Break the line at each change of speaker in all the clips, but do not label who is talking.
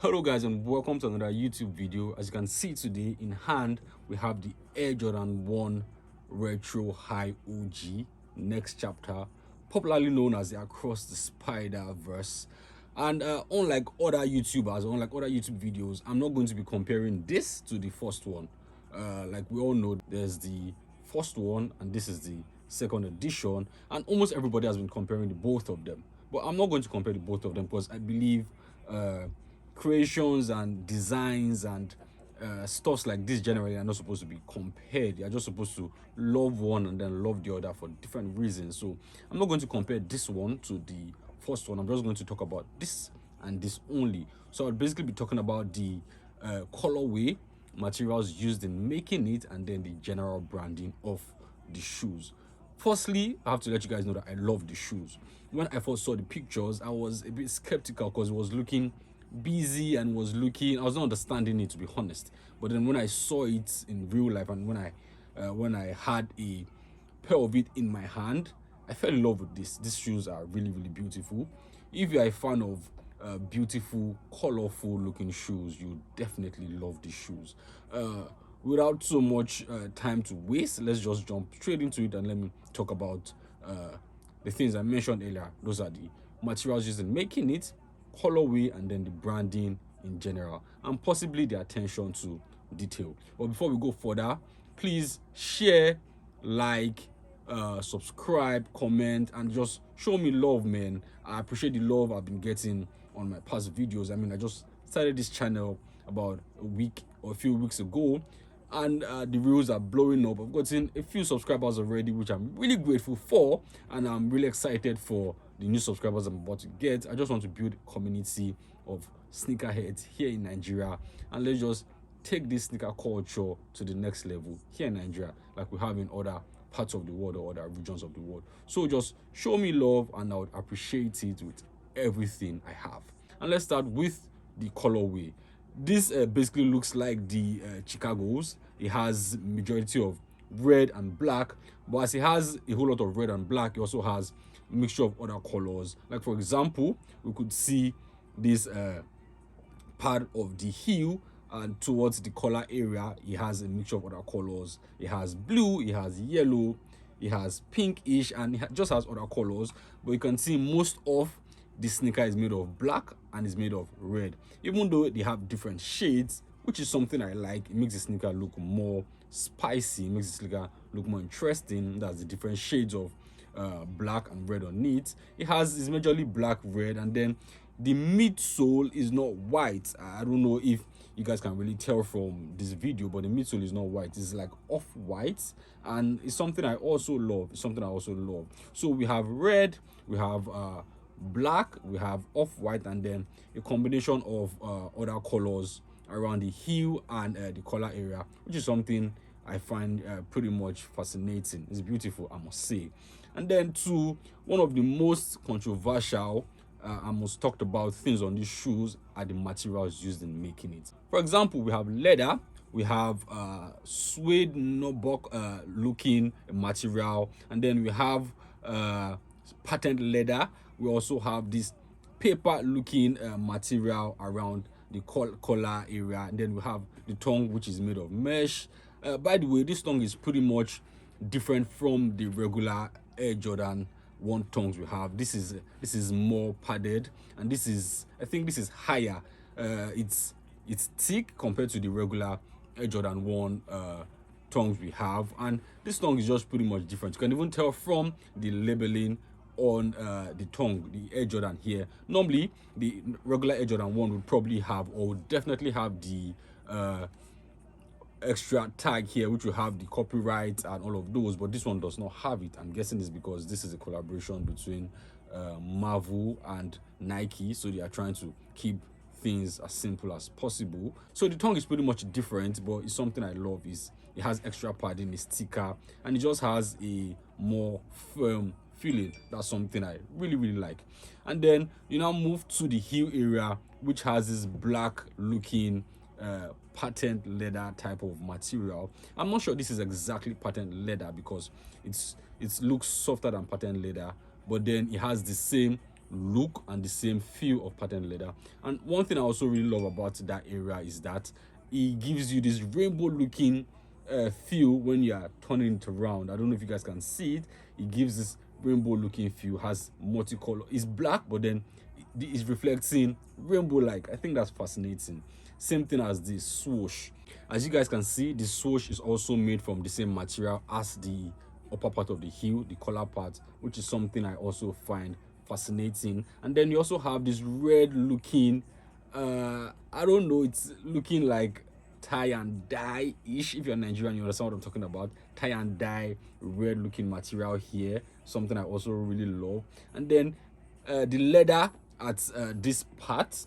Hello guys and welcome to another YouTube video. As you can see today in hand we have the Air Jordan 1 Retro High OG next chapter, popularly known as the Across the Spider-Verse. And unlike other YouTubers, unlike other YouTube videos, I'm not going to be comparing this to the first one. Like we all know, there's the first one and this is the second edition, and almost everybody has been comparing the both of them. But I'm not going to compare the both of them because I believe creations and designs and stuffs like this generally are not supposed to be compared. You're just supposed to love one and then love the other for different reasons. So I'm not going to compare this one to the first one. I'm just going to talk about this and this only. So I'll basically be talking about the colorway, materials used in making it, and then the general branding of the shoes. Firstly, I have to let you guys know that I love the shoes. When I first saw the pictures, I was a bit skeptical because it was looking busy and I was not understanding it, to be honest. But then when I saw it in real life and when I had a pair of it in my hand, I fell in love with this. These shoes are really beautiful. If you are a fan of beautiful, colorful looking shoes, you definitely love these shoes. Without so much time to waste, let's just jump straight into it and let me talk about the things I mentioned earlier. Those are the materials used in making it, colorway, and then the branding in general, and possibly the attention to detail. But before we go further, please share, like, subscribe, comment, and just show me love, man. I appreciate the love I've been getting on my past videos. I mean, I just started this channel about a week or a few weeks ago, and the reels are blowing up. I've gotten a few subscribers already, which I'm really grateful for, and I'm really excited for the new subscribers I'm about to get. I just want to build a community of sneakerheads here in Nigeria, and let's just take this sneaker culture to the next level here in Nigeria, like we have in other parts of the world or other regions of the world. So just show me love and I would appreciate it with everything I have. And let's start with the colorway. This basically looks like the Chicago's. It has majority of red and black, but as it has a whole lot of red and black, it also has a mixture of other colors. Like for example, we could see this part of the heel, and towards the collar area it has a mixture of other colors. It has blue, it has yellow, it has pinkish, and it just has other colors. But you can see most of the sneaker is made of black and is made of red, even though they have different shades, which is something I like. It makes the sneaker look more spicy, it makes the sneaker look more interesting. That's the different shades of black and red on it. It's majorly black, red, and then the midsole is not white. I don't know if you guys can really tell from this video, but the midsole is not white. It's like off-white, and it's something I also love. So we have red, we have black, we have off-white, and then a combination of other colors around the heel and the collar area, which is something I find pretty much fascinating. It's beautiful, I must say. And then to one of the most controversial and most talked about things on these shoes are the materials used in making it. For example, we have leather, we have suede nubuck looking material, and then we have patent leather. We also have this paper looking material around the collar area, and then we have the tongue, which is made of mesh. By the way, this tongue is pretty much different from the regular Air Jordan 1 tongues we have. This is more padded, and I think this is higher. It's thick compared to the regular Air Jordan 1 tongues we have, and this tongue is just pretty much different. You can even tell from the labeling on the tongue, the Air Jordan here. Normally the regular Air Jordan 1 would probably have, or would definitely have, the extra tag here, which will have the copyright and all of those, but this one does not have it. I'm guessing it's because this is a collaboration between Marvel and Nike, so they are trying to keep things as simple as possible. So the tongue is pretty much different, but it's something I love. Is it has extra padding, it's thicker, and it just has a more firm feeling. That's something I really like. And then you now move to the heel area, which has this black looking patent leather type of material. I'm not sure this is exactly patent leather because it looks softer than patent leather, but then it has the same look and the same feel of patterned leather. And one thing I also really love about that area is that it gives you this rainbow looking feel when you are turning it around. I don't know if you guys can see it. It gives this rainbow looking feel, has multicolor. It's black, but then it's reflecting rainbow like. I think that's fascinating. Same thing as the swoosh. As you guys can see, the swoosh is also made from the same material as the upper part of the heel, the collar part, which is something I also find fascinating. And then you also have this red looking I don't know, it's looking like tie and dye ish. If you're Nigerian, you understand what I'm talking about. Tie and dye red looking material here, something I also really love. And then the leather at this part,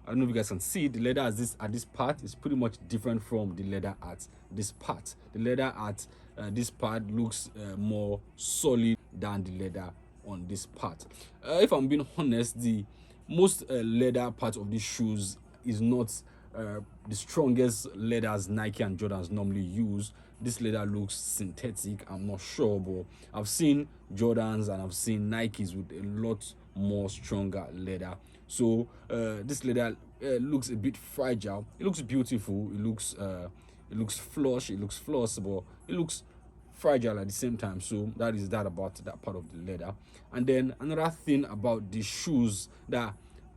I don't know if you guys can see, the leather at this part is pretty much different from the leather at this part. The leather at this part looks more solid than the leather on this part. If I'm being honest, the most leather part of these shoes is not the strongest leathers Nike and Jordans normally use. This leather looks synthetic. I'm not sure, but I've seen Jordans and I've seen Nikes with a lot more stronger leather. So this leather looks a bit fragile. It looks beautiful. It looks flush. It looks floss, but it looks fragile at the same time. So that is that about that part of the leather. And then another thing about the shoes that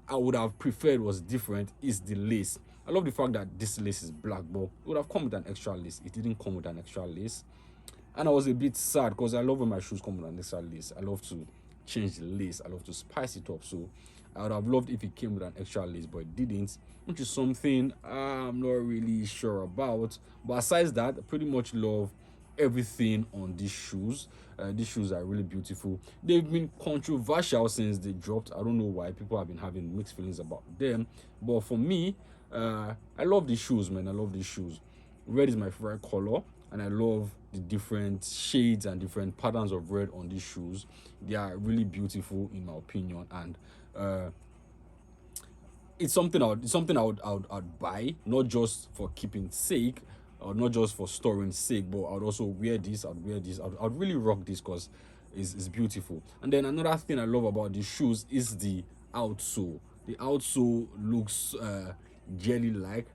I would have preferred was different is the lace. I love the fact that this lace is black, but it would have come with an extra lace. It didn't come with an extra lace, and I was a bit sad because I love when my shoes come with an extra lace. I love to change the lace. I love to spice it up. So I would have loved if it came with an extra lace, but it didn't, which is something I'm not really sure about. But aside that, I pretty much love everything on these shoes. These shoes are really beautiful. They've been controversial since they dropped. I don't know why people have been having mixed feelings about them, but for me, I love these shoes, man. I love these shoes. Red is my favorite color, and I love the different shades and different patterns of red on these shoes. They are really beautiful in my opinion, and it's something I'd buy, not just for keeping sake or not just for storing sake, but I'd also wear this. I'd really rock this because it's beautiful. And then another thing I love about these shoes is the outsole. The outsole looks jelly like,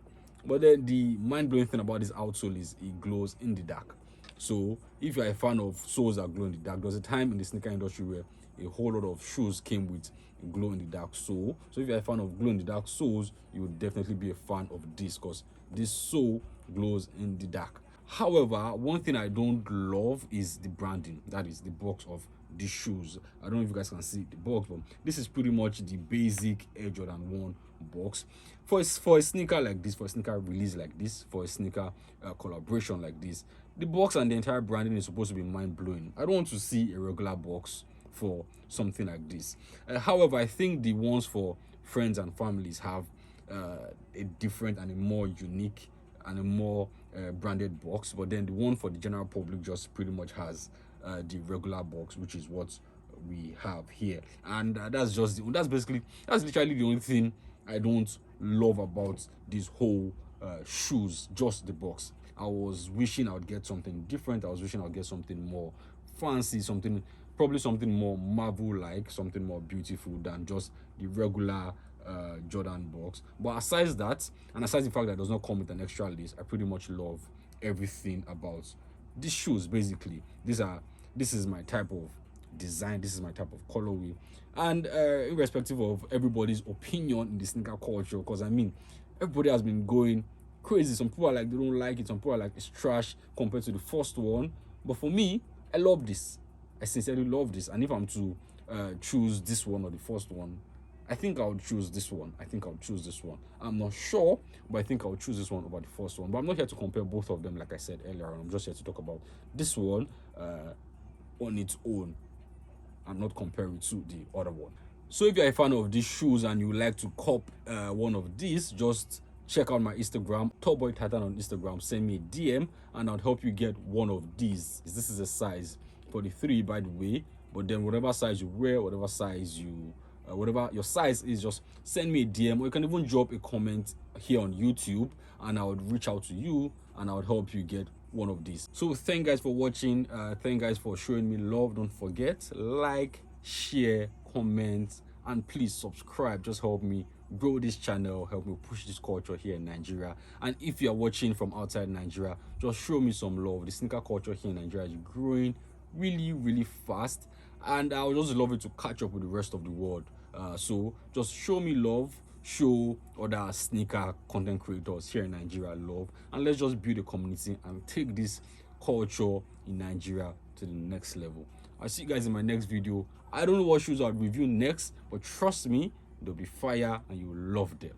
but then the mind-blowing thing about this outsole is it glows in the dark. So if you're a fan of soles that glow in the dark, there was a time in the sneaker industry where a whole lot of shoes came with a glow in the dark sole. So if you're a fan of glow in the dark soles, you would definitely be a fan of this because this sole glows in the dark. However, one thing I don't love is the branding. That is the box of the shoes. I don't know if you guys can see the box, but this is pretty much the basic Air Jordan 1 box. For a sneaker like this, for a sneaker release like this, for a sneaker collaboration like this, the box and the entire branding is supposed to be mind-blowing. I don't want to see a regular box for something like this. However, I think the ones for friends and families have a different and a more unique and a more branded box, but then the one for the general public just pretty much has the regular box, which is what we have here. And that's literally the only thing I don't love about these whole shoes, just the box. I was wishing I would get something different. I was wishing I would get something more fancy, probably something more Marvel-like, something more beautiful than just the regular Jordan box. But aside that, and aside the fact that it does not come with an extra lace, I pretty much love everything about these shoes. Basically, this is my type of design, this is my type of colorway, and irrespective of everybody's opinion in the sneaker culture, because I mean, everybody has been going crazy. Some people are like they don't like it, some people are like it's trash compared to the first one, but for me, I love this. I sincerely love this, and if I'm to choose this one or the first one, I think I'll choose this one. I'm not sure, but I think I'll choose this one over the first one. But I'm not here to compare both of them, like I said earlier. I'm just here to talk about this one on its own and not compare it to the other one. So if you're a fan of these shoes and you would like to cop one of these, just check out my Instagram, Tallboy Titan on Instagram. Send me a DM and I'll help you get one of these. This is a size 43, by the way. But then whatever size you wear, whatever your size is, just send me a DM, or you can even drop a comment here on YouTube and I would reach out to you and I would help you get one of these. So thank you guys for watching. Thank you guys for showing me love. Don't forget, like, share, comment, and please subscribe. Just help me grow this channel, help me push this culture here in Nigeria. And if you are watching from outside Nigeria, just show me some love. The sneaker culture here in Nigeria is growing really fast, and I would just love it to catch up with the rest of the world. So just show me love, show other sneaker content creators here in Nigeria love, and let's just build a community and take this culture in Nigeria to the next level. I'll see you guys in my next video. I don't know what shoes I'll review next, but trust me, they'll be fire and you'll love them.